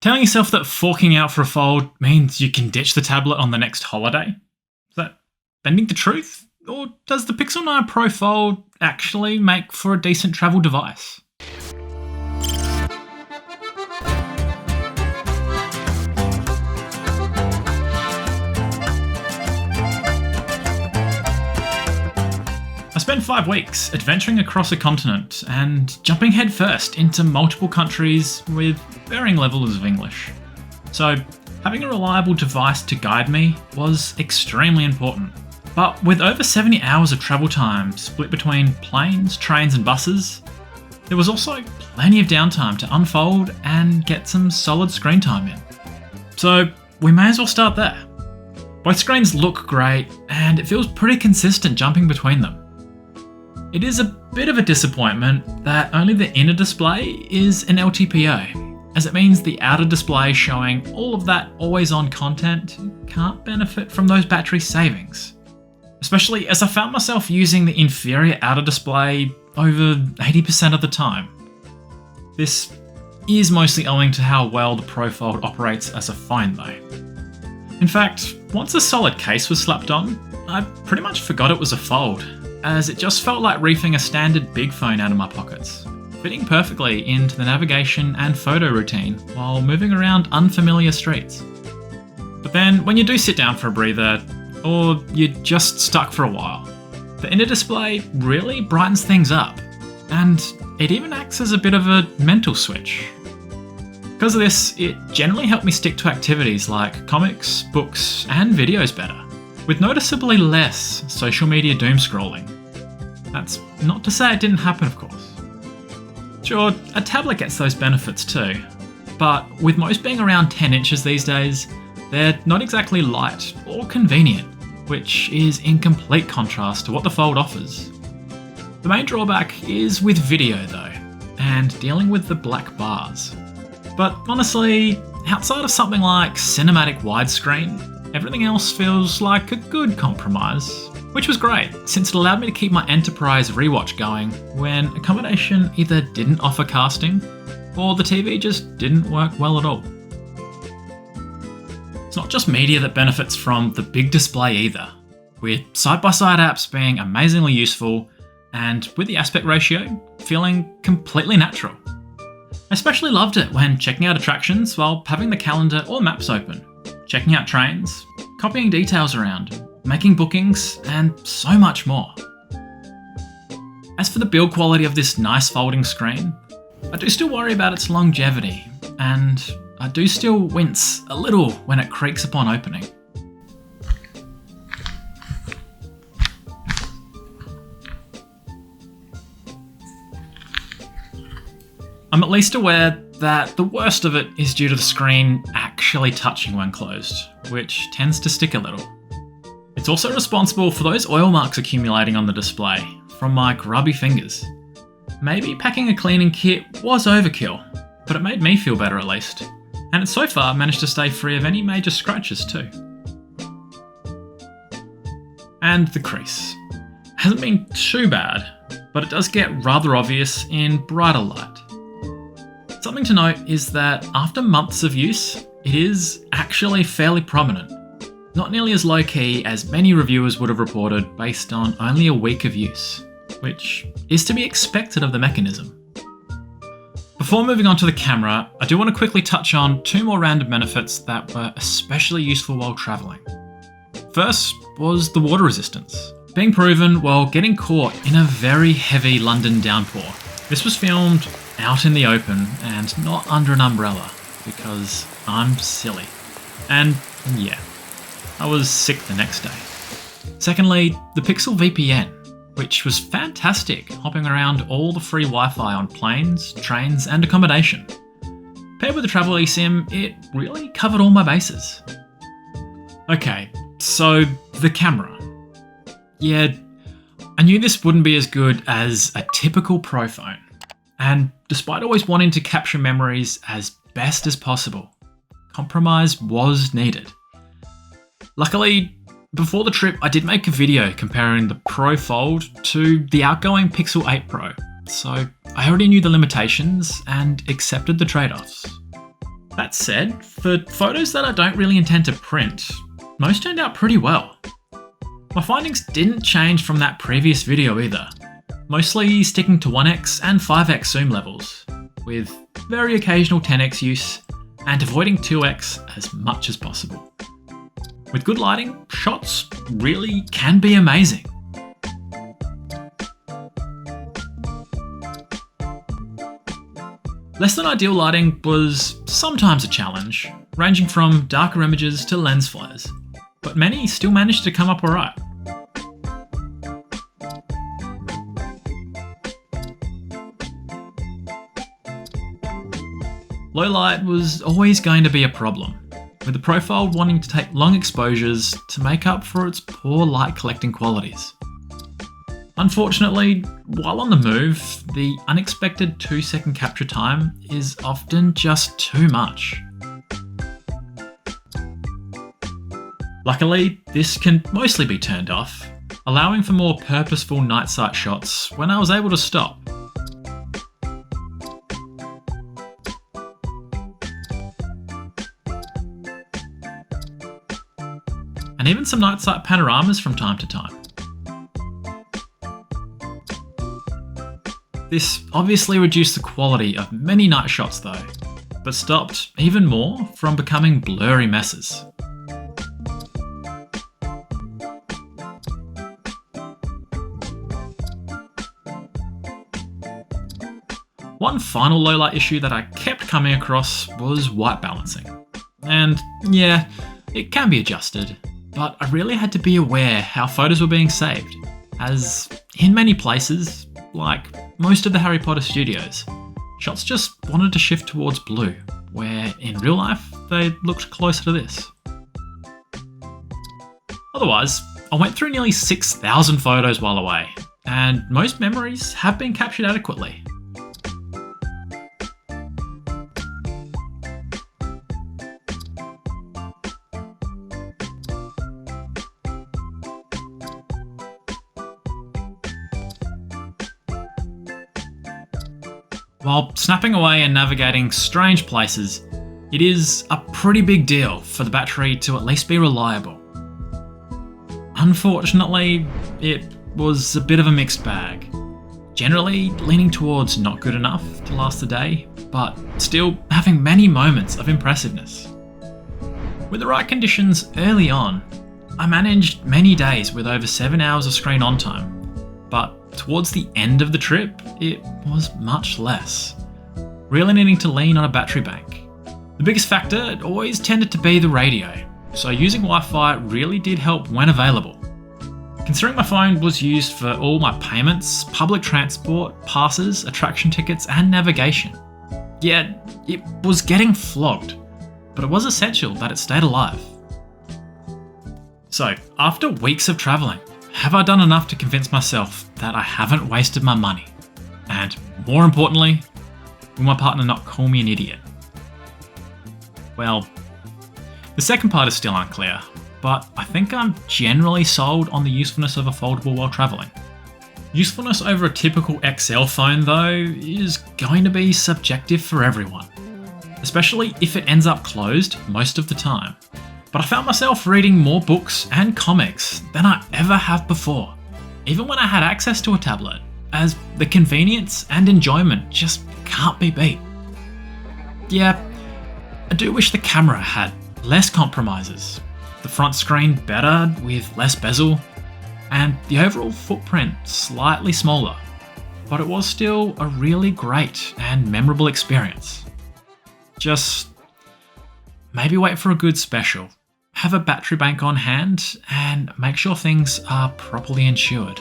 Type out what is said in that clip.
Telling yourself that forking out for a fold means you can ditch the tablet on the next holiday? Is that bending the truth? Or does the Pixel 9 Pro Fold actually make for a decent travel device? I spent 5 weeks adventuring across a continent and jumping headfirst into multiple countries with varying levels of English. So having a reliable device to guide me was extremely important. But with over 70 hours of travel time split between planes, trains and buses, there was also plenty of downtime to unfold and get some solid screen time in. So we may as well start there. Both screens look great and it feels pretty consistent jumping between them. It is a bit of a disappointment that only the inner display is an LTPO, as it means the outer display showing all of that always-on content can't benefit from those battery savings. Especially as I found myself using the inferior outer display over 80% of the time. This is mostly owing to how well the Pro Fold operates as a phone though. In fact, once a solid case was slapped on, I pretty much forgot it was a fold, as it just felt like reefing a standard big phone out of my pockets, fitting perfectly into the navigation and photo routine while moving around unfamiliar streets. But then when you do sit down for a breather, or you're just stuck for a while, the inner display really brightens things up, and it even acts as a bit of a mental switch. Because of this, it generally helped me stick to activities like comics, books, and videos better, with noticeably less social media doom scrolling. That's not to say it didn't happen, of course. Sure, a tablet gets those benefits too, but with most being around 10 inches these days, they're not exactly light or convenient, which is in complete contrast to what the Fold offers. The main drawback is with video though, and dealing with the black bars. But honestly, outside of something like cinematic widescreen, everything else feels like a good compromise, which was great since it allowed me to keep my enterprise rewatch going when accommodation either didn't offer casting or the TV just didn't work well at all. It's not just media that benefits from the big display either, with side-by-side apps being amazingly useful and with the aspect ratio feeling completely natural. I especially loved it when checking out attractions while having the calendar or maps open, checking out trains, copying details around, making bookings, and so much more. As for the build quality of this nice folding screen, I do still worry about its longevity, and I do still wince a little when it creaks upon opening. I'm at least aware that the worst of it is due to the screen actually touching when closed, which tends to stick a little. It's also responsible for those oil marks accumulating on the display from my grubby fingers. Maybe packing a cleaning kit was overkill, but it made me feel better at least, and it's so far managed to stay free of any major scratches too. And the crease. Hasn't been too bad, but it does get rather obvious in brighter light. Something to note is that after months of use, it is actually fairly prominent. Not nearly as low-key as many reviewers would have reported based on only a week of use, which is to be expected of the mechanism. Before moving on to the camera, I do want to quickly touch on 2 more random benefits that were especially useful while travelling. First was the water resistance, being proven while getting caught in a very heavy London downpour. This was filmed out in the open and not under an umbrella, because I'm silly. And yeah, I was sick the next day. Secondly, the Pixel VPN, which was fantastic hopping around all the free Wi-Fi on planes, trains and accommodation. Paired with the travel eSIM, it really covered all my bases. Okay, so the camera. Yeah, I knew this wouldn't be as good as a typical Pro phone. And despite always wanting to capture memories as best as possible, compromise was needed. Luckily, before the trip I did make a video comparing the Pro Fold to the outgoing Pixel 8 Pro, so I already knew the limitations and accepted the trade-offs. That said, for photos that I don't really intend to print, most turned out pretty well. My findings didn't change from that previous video either, mostly sticking to 1x and 5x zoom levels, with very occasional 10x use and avoiding 2x as much as possible. With good lighting, shots really can be amazing. Less than ideal lighting was sometimes a challenge, ranging from darker images to lens flares, but many still managed to come up alright. Low light was always going to be a problem, with the Pro Fold wanting to take long exposures to make up for its poor light collecting qualities. Unfortunately, while on the move, the unexpected 2-second capture time is often just too much. Luckily, this can mostly be turned off, allowing for more purposeful night sight shots when I was able to stop. And even some night sight panoramas from time to time. This obviously reduced the quality of many night shots though, but stopped even more from becoming blurry messes. One final low light issue that I kept coming across was white balancing. And yeah, it can be adjusted, but I really had to be aware how photos were being saved, as in many places, like most of the Harry Potter studios, shots just wanted to shift towards blue, where in real life they looked closer to this. Otherwise, I went through nearly 6,000 photos while away, and most memories have been captured adequately. While snapping away and navigating strange places, it is a pretty big deal for the battery to at least be reliable. Unfortunately, it was a bit of a mixed bag. Generally leaning towards not good enough to last the day, but still having many moments of impressiveness. With the right conditions early on, I managed many days with over 7 hours of screen on time, but towards the end of the trip, it was much less, really needing to lean on a battery bank. The biggest factor always tended to be the radio, so using Wi-Fi really did help when available. Considering my phone was used for all my payments, public transport, passes, attraction tickets, and navigation. Yeah, it was getting flogged, but it was essential that it stayed alive. So, after weeks of travelling, have I done enough to convince myself that I haven't wasted my money? And more importantly, will my partner not call me an idiot? Well, the second part is still unclear, but I think I'm generally sold on the usefulness of a foldable while travelling. Usefulness over a typical XL phone though is going to be subjective for everyone, especially if it ends up closed most of the time. But I found myself reading more books and comics than I ever have before, even when I had access to a tablet, as the convenience and enjoyment just can't be beat. Yeah, I do wish the camera had less compromises, the front screen better with less bezel, and the overall footprint slightly smaller, but it was still a really great and memorable experience. Just maybe wait for a good special, have a battery bank on hand, and make sure things are properly insured.